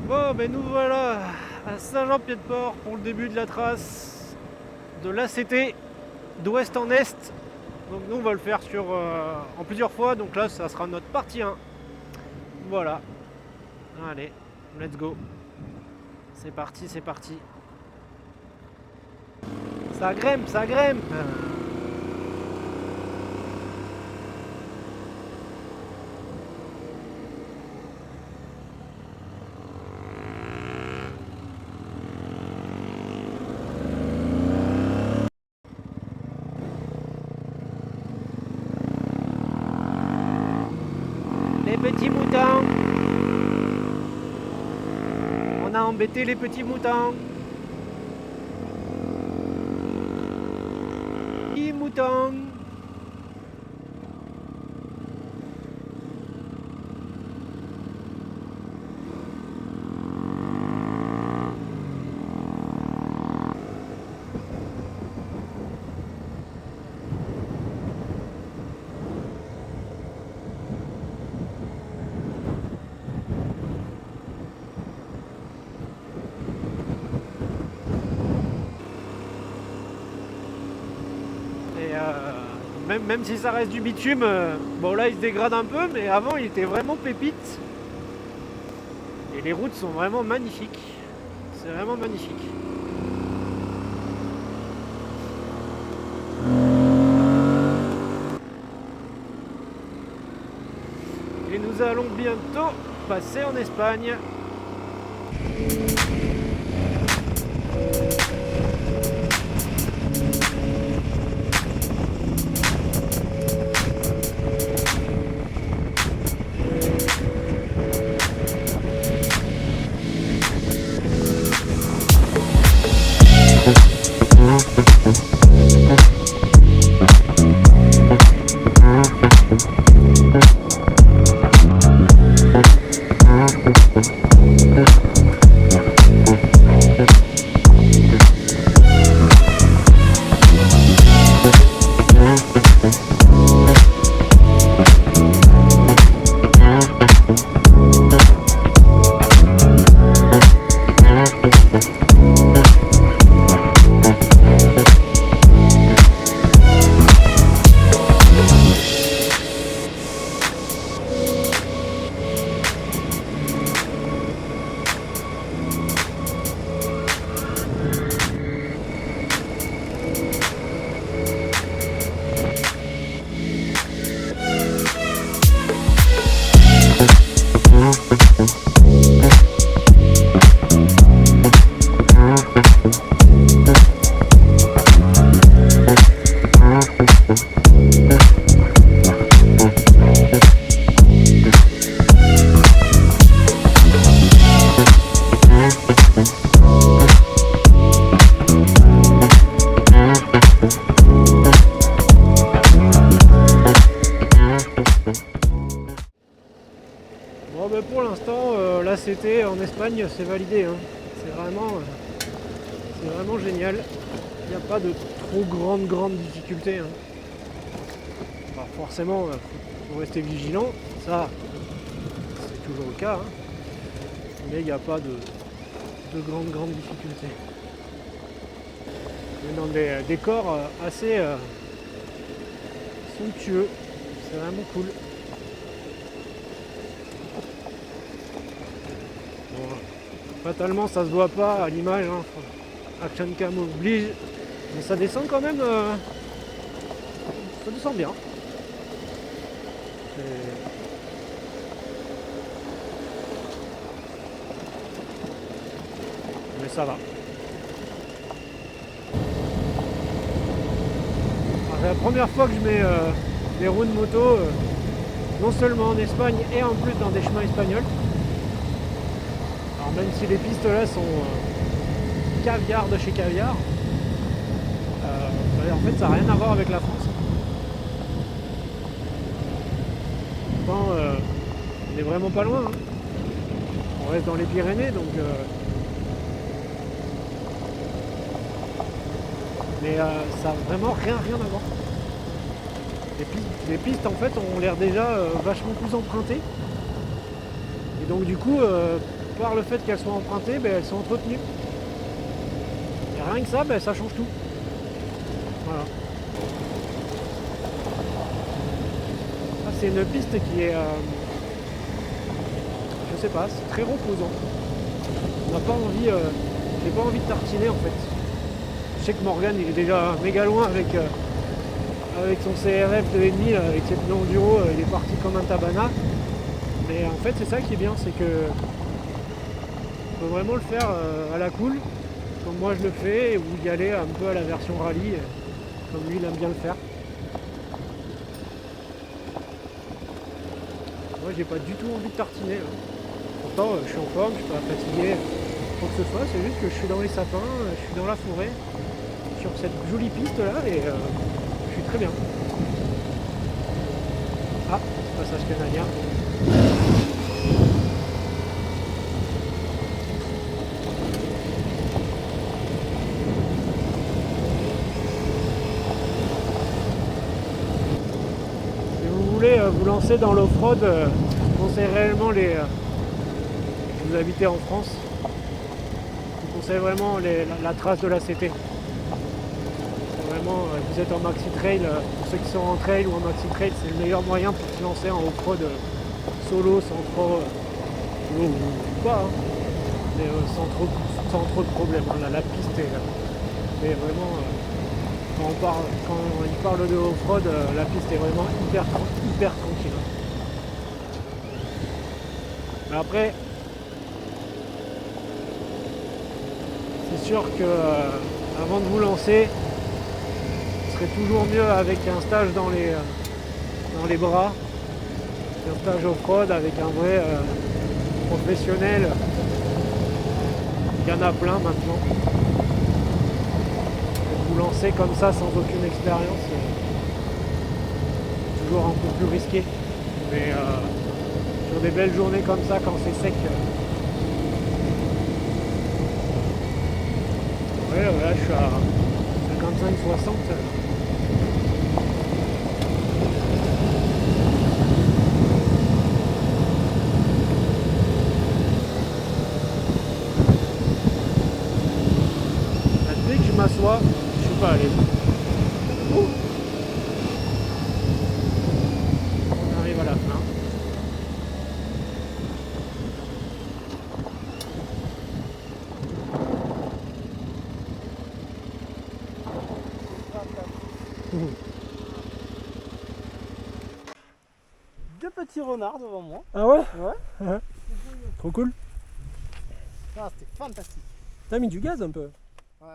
Bon, ben nous voilà à Saint-Jean-Pied-de-Port pour le début de la trace de l'ACT d'ouest en est. Donc nous on va le faire en plusieurs fois, donc là ça sera notre partie 1. Voilà. Allez, let's go. C'est parti, c'est parti. Ça grimpe, ça grimpe. Les petits moutons. On a embêté les petits moutons. Petits moutons. Même si ça reste du bitume, bon là il se dégrade un peu, mais avant il était vraiment pépite. Et les routes sont vraiment magnifiques. C'est vraiment magnifique. Et nous allons bientôt passer en Espagne. Bon ben pour l'instant l'ACT en Espagne c'est validé, hein. C'est vraiment génial. Il n'y a pas de trop grandes difficultés, hein. Alors forcément faut rester vigilant, ça c'est toujours le cas, hein. Mais il n'y a pas de grandes difficultés. On est dans des décors assez somptueux, c'est vraiment cool. Fatalement ça se voit pas à l'image, hein. Action cam oblige, mais ça descend quand même, ça descend bien. Mais ça va. C'est la première fois que je mets des roues de moto, non seulement en Espagne et en plus dans des chemins espagnols. Alors même si les pistes là sont caviar de chez caviar, en fait ça n'a rien à voir avec la France. Pourtant on est vraiment pas loin, hein. On reste dans les Pyrénées donc mais ça n'a vraiment rien à voir. Les pistes en fait ont l'air déjà vachement plus empruntées. Et donc du coup par le fait qu'elles soient empruntées, elles sont entretenues. Et rien que ça, ça change tout. Voilà. C'est une piste qui est, je sais pas, c'est très reposant. On n'a pas envie, j'ai pas envie de tartiner en fait. Je sais que Morgan il est déjà méga loin avec son CRF 2,5, avec ses pneus enduro, il est parti comme un tabana. Mais en fait c'est ça qui est bien, c'est que on peut vraiment le faire à la cool, comme moi je le fais, ou y aller un peu à la version rallye, comme lui il aime bien le faire. Moi j'ai pas du tout envie de tartiner. Pourtant je suis en forme, je suis pas fatigué, quoi que ce soit, c'est juste que je suis dans les sapins, je suis dans la forêt, sur cette jolie piste là, et je suis très bien. Ah, passage canadien. Si vous voulez vous lancer dans l'off-road, je conseille réellement si vous habitez en France, je conseille vraiment la trace de la CT. Vraiment, vous êtes en maxi trail, pour ceux qui sont en trail ou en maxi trail, c'est le meilleur moyen pour se lancer en off-road solo, sans trop ou pas, hein, mais sans trop de problèmes. La piste est vraiment, quand il parle de off-road, la piste est vraiment hyper tranquille. Mais après, c'est sûr que avant de vous lancer, ce serait toujours mieux avec un stage dans les bras, un stage off-road avec un vrai professionnel. Il y en a plein maintenant. Vous lancer comme ça sans aucune expérience, c'est toujours un peu plus risqué. Mais sur des belles journées comme ça, quand c'est sec, ouais, là je suis à 55-60. Dès que je m'assois, je suis pas à l'aise. On arrive à la fin. Deux petits renards devant moi. Ah ouais? Ouais. Trop cool. Ah, c'était fantastique. T'as mis du gaz un peu. Ouais.